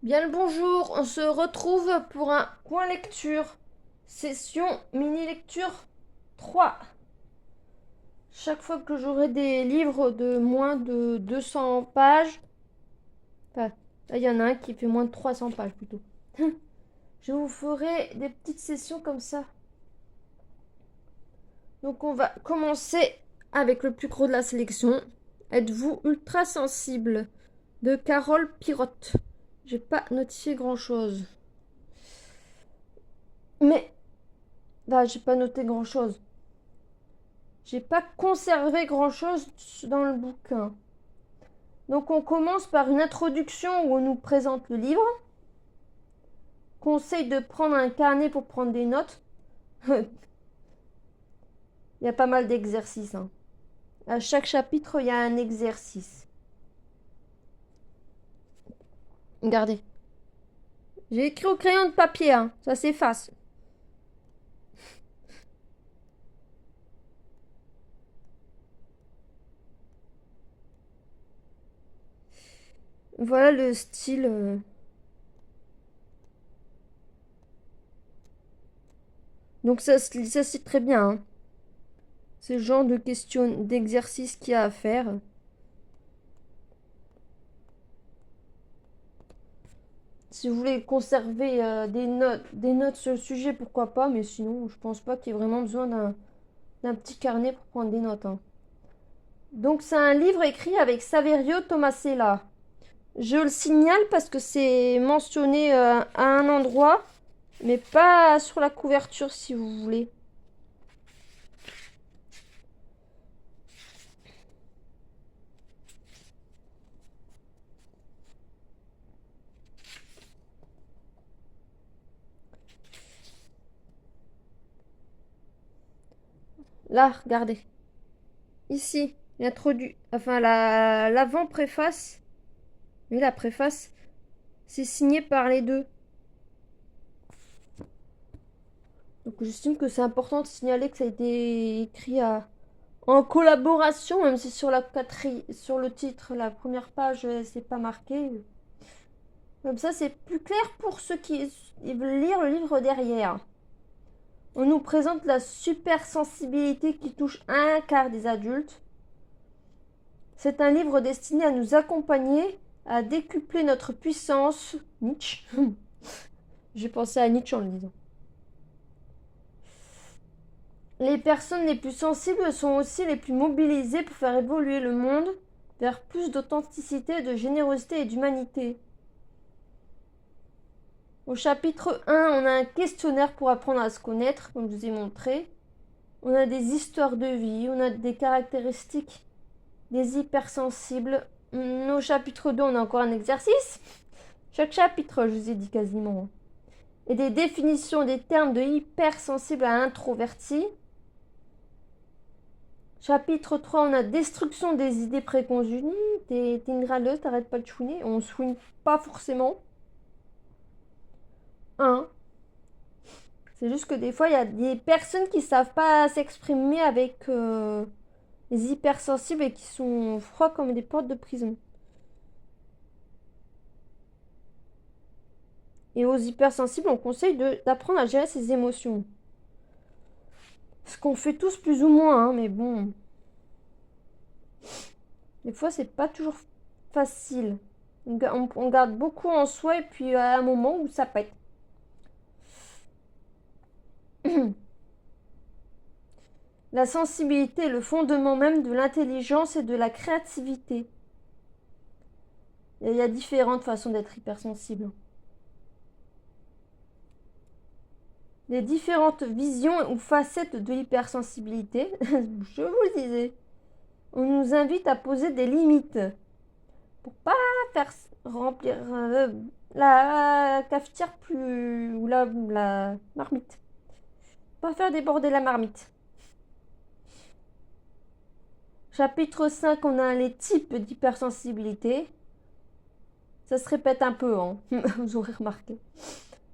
Bien le bonjour, on se retrouve pour un coin lecture. Session mini-lecture 3. Chaque fois que j'aurai des livres de moins de 200 pages, enfin, là il y en a un qui fait moins de 300 pages plutôt, je vous ferai des petites sessions comme ça. Donc on va commencer avec le plus gros de la sélection. Êtes-vous ultra sensible de Carole Pirotte. J'ai pas notifié grand chose. Mais, bah, j'ai pas noté grand chose. J'ai pas conservé grand-chose dans le bouquin. Donc on commence par une introduction où on nous présente le livre. Conseil de prendre un carnet pour prendre des notes. Il y a pas mal d'exercices, hein. À chaque chapitre, il y a un exercice. Regardez. J'ai écrit au crayon de papier, hein. Ça s'efface. Voilà le style. Donc ça se lit, ça se lit très bien, hein. C'est le genre de questions, d'exercice qu'il y a à faire. Si vous voulez conserver des notes sur le sujet, pourquoi pas, mais sinon, je pense pas qu'il y ait vraiment besoin d'un petit carnet pour prendre des notes, hein. Donc, c'est un livre écrit avec Saverio Tomasella. Je le signale parce que c'est mentionné à un endroit, mais pas sur la couverture si vous voulez. Là, regardez. Ici, l'introduit, enfin l'avant-préface, mais la préface, c'est signé par les deux. Donc j'estime que c'est important de signaler que ça a été écrit en collaboration, même si sur le titre, la première page, c'est pas marqué. Comme ça, c'est plus clair pour ceux qui veulent lire le livre derrière. On nous présente la supersensibilité qui touche un quart des adultes. C'est un livre destiné à nous accompagner, à décupler notre puissance. Nietzsche. J'ai pensé à Nietzsche en le lisant. Les personnes les plus sensibles sont aussi les plus mobilisées pour faire évoluer le monde vers plus d'authenticité, de générosité et d'humanité. Au chapitre 1, on a un questionnaire pour apprendre à se connaître, comme je vous ai montré. On a des histoires de vie, on a des caractéristiques des hypersensibles. Au chapitre 2, on a encore un exercice. Chaque chapitre, je vous ai dit quasiment. Et des définitions des termes de hypersensible à introverti. Chapitre 3, on a destruction des idées préconçues. T'es une râleuse, t'arrêtes pas de chouiner. On chouine pas forcément. 1. C'est juste que des fois, il y a des personnes qui savent pas s'exprimer avec les hypersensibles et qui sont froids comme des portes de prison. Et aux hypersensibles, on conseille d'apprendre à gérer ses émotions. Ce qu'on fait tous plus ou moins, hein, mais bon. Des fois, c'est pas toujours facile. On garde beaucoup en soi et puis à un moment où ça pète. La sensibilité est le fondement même de l'intelligence et de la créativité. Il y a différentes façons d'être hypersensible. Les différentes visions ou facettes de l'hypersensibilité, je vous le disais, on nous invite à poser des limites pour pas faire remplir la cafetière plus ou la marmite. Pas faire déborder la marmite. Chapitre 5, on a les types d'hypersensibilité. Ça se répète un peu, hein. Vous aurez remarqué.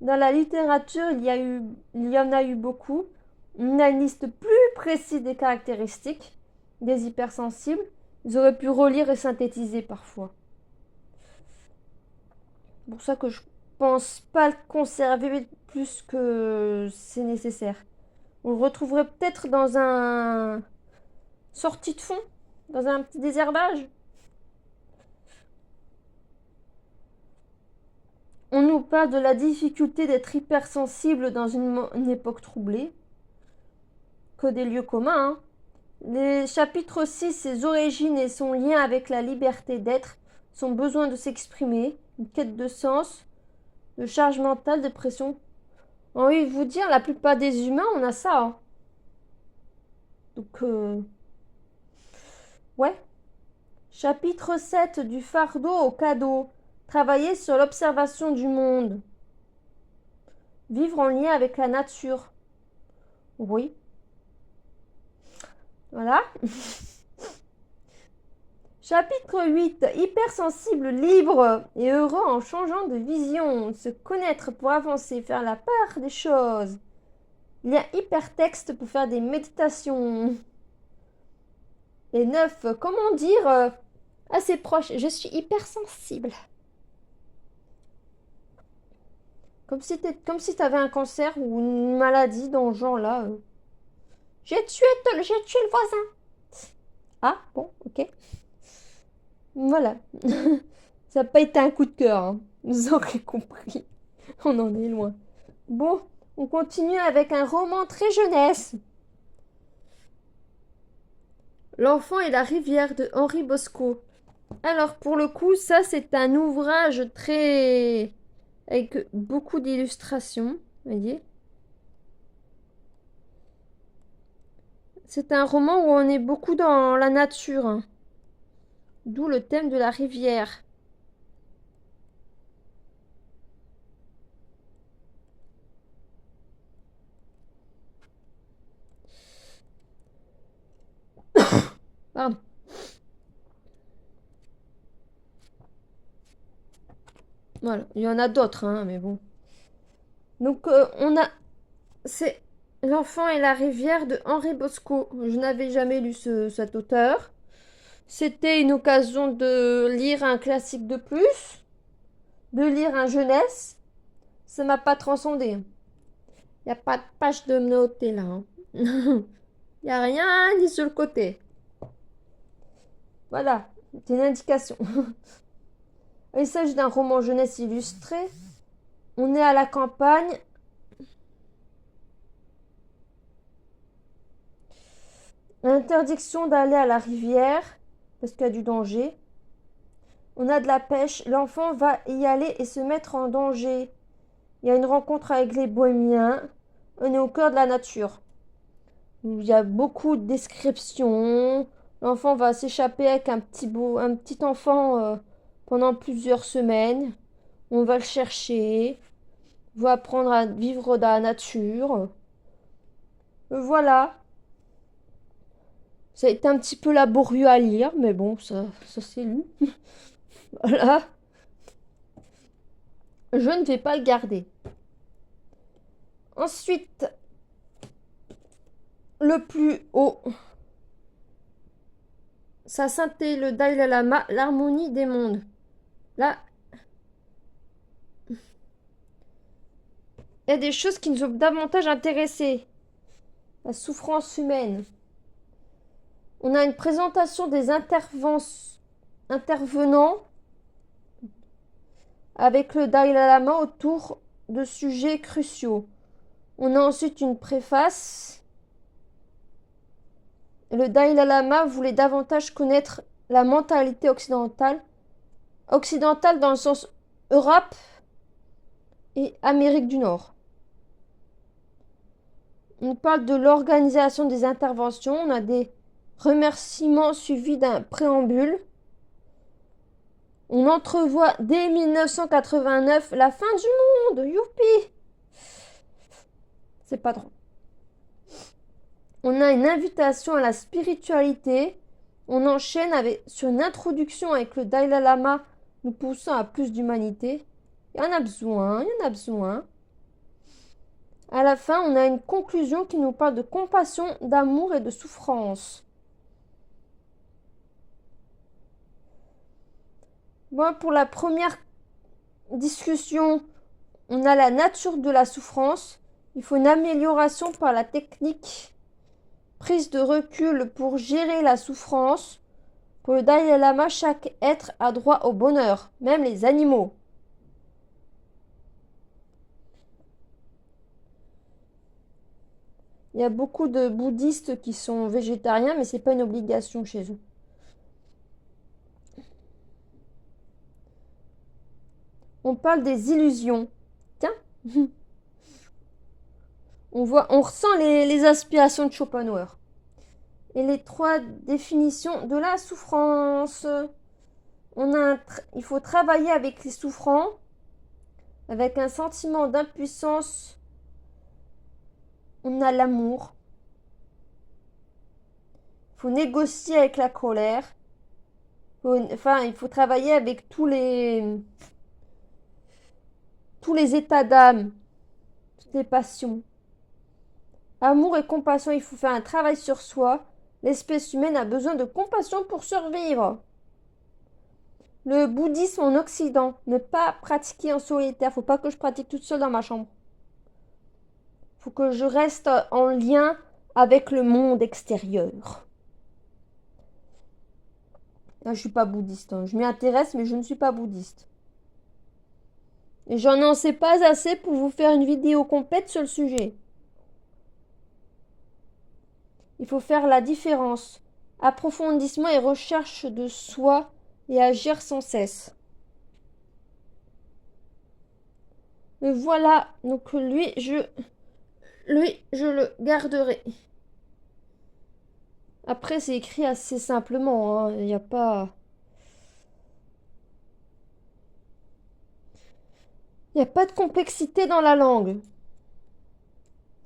Dans la littérature, il y en a eu beaucoup. On a une liste plus précise des caractéristiques des hypersensibles. Ils auraient pu relire et synthétiser parfois. pour ça que je pense pas le conserver plus que c'est nécessaire. On le retrouverait peut-être dans un sortie de fond, dans un petit désherbage. On nous parle de la difficulté d'être hypersensible dans une époque troublée. Que des lieux communs, hein. Les chapitres 6, ses origines et son lien avec la liberté d'être, son besoin de s'exprimer, une quête de sens, de charge mentale, de pression. J'ai envie de vous dire, la plupart des humains, on a ça, hein. Donc, ouais. Chapitre 7, du fardeau au cadeau. Travailler sur l'observation du monde. Vivre en lien avec la nature. Oui. Voilà. Chapitre 8. Hypersensible, libre et heureux en changeant de vision. Se connaître pour avancer, faire la part des choses. Lien hypertexte pour faire des méditations. Et 9. Comment dire assez proche. Je suis hypersensible. Comme si t'avais un cancer ou une maladie dans ce genre-là. J'ai tué le voisin. Ah, bon, ok. Voilà. Ça n'a pas été un coup de cœur, hein. Vous aurez compris. On en est loin. Bon, on continue avec un roman très jeunesse. L'enfant et la rivière de Henri Bosco. Alors, pour le coup, ça, c'est un ouvrage très... avec beaucoup d'illustrations, vous voyez. C'est un roman où on est beaucoup dans la nature, hein. D'où le thème de la rivière. Pardon. Voilà, il y en a d'autres, hein, mais bon. Donc, on a... C'est L'enfant et la rivière de Henri Bosco. Je n'avais jamais lu cet auteur. C'était une occasion de lire un classique de plus, de lire un jeunesse. Ça m'a pas transcendé. Il n'y a pas de page de noter là, hein. Il n'y a rien ni sur le côté. Voilà, c'est une indication. Il s'agit d'un roman jeunesse illustré. On est à la campagne. L'interdiction d'aller à la rivière parce qu'il y a du danger. On a de la pêche. L'enfant va y aller et se mettre en danger. Il y a une rencontre avec les bohémiens. On est au cœur de la nature. Il y a beaucoup de descriptions. L'enfant va s'échapper avec un petit enfant pendant plusieurs semaines. On va le chercher. On va apprendre à vivre dans la nature. Voilà. Ça a été un petit peu laborieux à lire, mais bon, ça c'est lu. Voilà. Je ne vais pas le garder. Ensuite, le plus haut. Sa sainteté, le Dalai Lama, l'harmonie des mondes. Là, il y a des choses qui nous ont davantage intéressés. La souffrance humaine. On a une présentation des intervenants avec le Dalai Lama autour de sujets cruciaux. On a ensuite une préface. Le Dalai Lama voulait davantage connaître la mentalité occidentale. Occidentale dans le sens Europe et Amérique du Nord. On parle de l'organisation des interventions. On a des remerciements suivis d'un préambule. On entrevoit dès 1989 la fin du monde. Youpi! C'est pas drôle. On a une invitation à la spiritualité. On enchaîne sur une introduction avec le Dalai Lama nous poussant à plus d'humanité. Il y en a besoin, il y en a besoin. À la fin, on a une conclusion qui nous parle de compassion, d'amour et de souffrance. Bon, pour la première discussion, on a la nature de la souffrance. Il faut une amélioration par la technique. Prise de recul pour gérer la souffrance. Pour le Dalai Lama, chaque être a droit au bonheur, même les animaux. Il y a beaucoup de bouddhistes qui sont végétariens, mais c'est pas une obligation chez eux. On parle des illusions. Tiens. On ressent les aspirations de Schopenhauer. Et les 3 définitions de la souffrance. Il faut travailler avec les souffrants, avec un sentiment d'impuissance. On a l'amour. Il faut négocier avec la colère. Il faut travailler avec tous les états d'âme, toutes les passions. Amour et compassion, il faut faire un travail sur soi. L'espèce humaine a besoin de compassion pour survivre. Le bouddhisme en Occident, ne pas pratiquer en solitaire. Faut pas que je pratique toute seule dans ma chambre. Faut que je reste en lien avec le monde extérieur. Là, je suis pas bouddhiste. Je m'y intéresse, mais je ne suis pas bouddhiste. Et j'en sais pas assez pour vous faire une vidéo complète sur le sujet. Il faut faire la différence. Approfondissement et recherche de soi et agir sans cesse. Et voilà, donc lui, je le garderai. Après, c'est écrit assez simplement, hein. Il n'y a pas... Il n'y a pas de complexité dans la langue.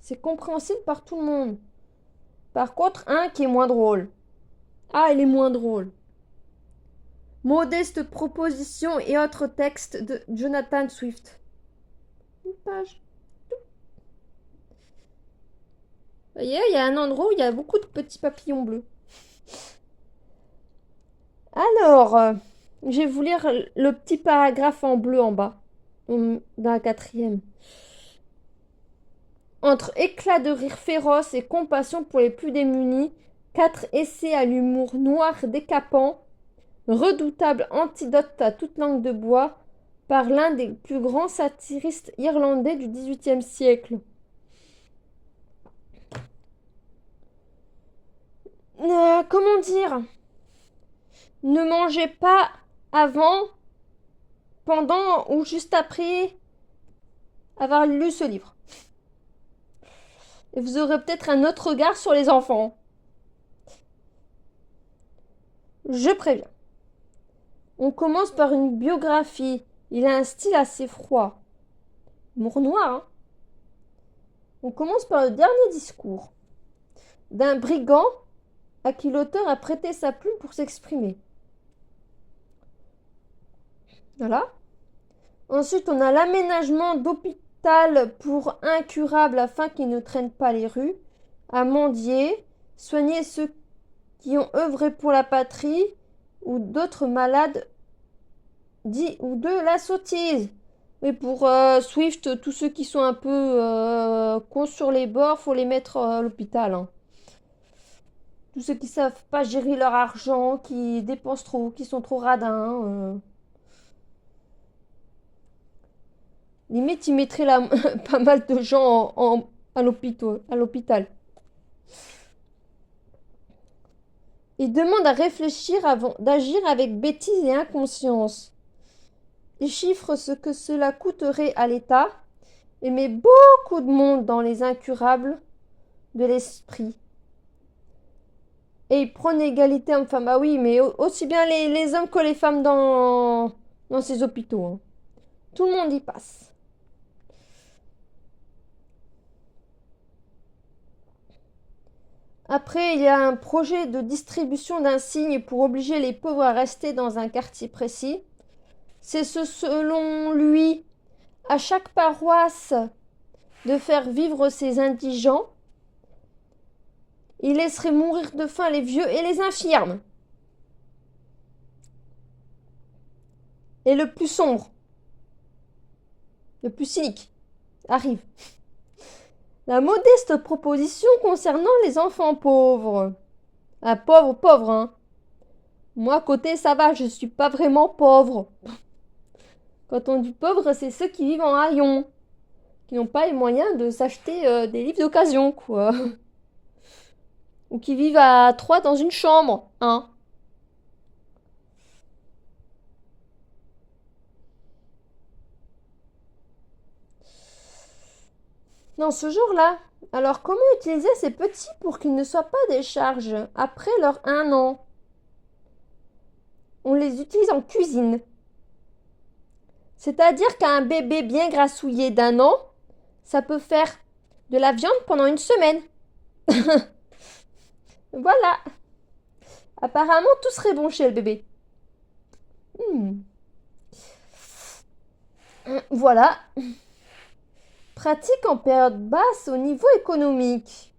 C'est compréhensible par tout le monde. Par contre, un qui est moins drôle. Ah, il est moins drôle. Modeste proposition et autres textes de Jonathan Swift. Une page. Vous voyez, il y a un endroit où il y a beaucoup de petits papillons bleus. Alors, je vais vous lire le petit paragraphe en bleu en bas, dans la 4e. Entre éclats de rire féroce et compassion pour les plus démunis, 4 essais à l'humour noir décapant, redoutable antidote à toute langue de bois, par l'un des plus grands satiristes irlandais du XVIIIe siècle. Comment dire? Ne mangez pas avant, pendant ou juste après avoir lu ce livre. Et vous aurez peut-être un autre regard sur les enfants. Je préviens. On commence par une biographie. Il a un style assez froid. Humour noir, hein. On commence par le dernier discours d'un brigand à qui l'auteur a prêté sa plume pour s'exprimer. Voilà. Ensuite, on a l'aménagement d'hôpital pour incurables afin qu'ils ne traînent pas les rues, à mendier, soigner ceux qui ont œuvré pour la patrie ou d'autres malades dits ou de la sottise. Mais pour Swift, tous ceux qui sont un peu cons sur les bords, faut les mettre à l'hôpital, hein. Tous ceux qui savent pas gérer leur argent, qui dépensent trop, qui sont trop radins. Limite, ils mettraient pas mal de gens à l'hôpital. Il demande à réfléchir avant d'agir avec bêtise et inconscience. Il chiffre ce que cela coûterait à l'État et met beaucoup de monde dans les incurables de l'esprit. Et il prône l'égalité homme-femme. Ah oui, mais aussi bien les hommes que les femmes dans ces hôpitaux, hein. Tout le monde y passe. Après, il y a un projet de distribution d'insignes pour obliger les pauvres à rester dans un quartier précis. C'est selon lui, à chaque paroisse de faire vivre ses indigents. Il laisserait mourir de faim les vieux et les infirmes. Et le plus sombre, le plus cynique arrive. La modeste proposition concernant les enfants pauvres. Ah, pauvre, hein. Moi, côté, ça va, je suis pas vraiment pauvre. Quand on dit pauvre, c'est ceux qui vivent en haillons, qui n'ont pas les moyens de s'acheter des livres d'occasion, quoi. Ou qui vivent à 3 dans une chambre, hein. Non, ce jour-là. Alors, comment utiliser ces petits pour qu'ils ne soient pas des charges après leur 1 an? On les utilise en cuisine. C'est-à-dire qu'un bébé bien grassouillé d'1 an, ça peut faire de la viande pendant une semaine. Voilà. Apparemment, tout serait bon chez le bébé. Voilà. Pratique en période basse au niveau économique.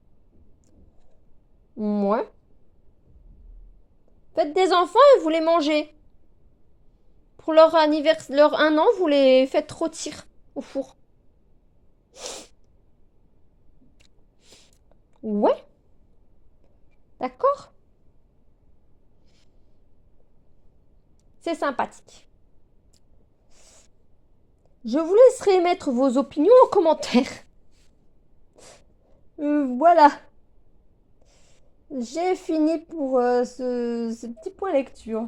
Ouais. Faites des enfants et vous les mangez. Pour leur anniversaire, leur 1 an, vous les faites rôtir au four. Ouais. D'accord. C'est sympathique. Je vous laisserai mettre vos opinions en commentaire. Voilà. J'ai fini pour ce petit point lecture.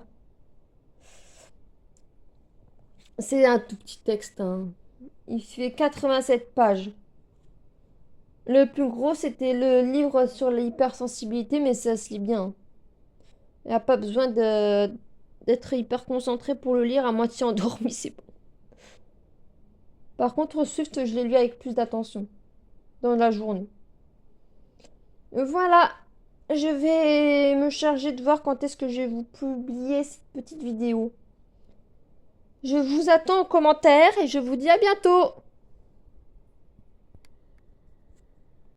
C'est un tout petit texte, hein. Il fait 87 pages. Le plus gros, c'était le livre sur l'hypersensibilité, mais ça se lit bien. Il n'y a pas besoin d'être hyper concentré pour le lire à moitié endormi, c'est bon. Par contre, Swift, je l'ai lu avec plus d'attention dans la journée. Voilà, je vais me charger de voir quand est-ce que je vais vous publier cette petite vidéo. Je vous attends en commentaire et je vous dis à bientôt.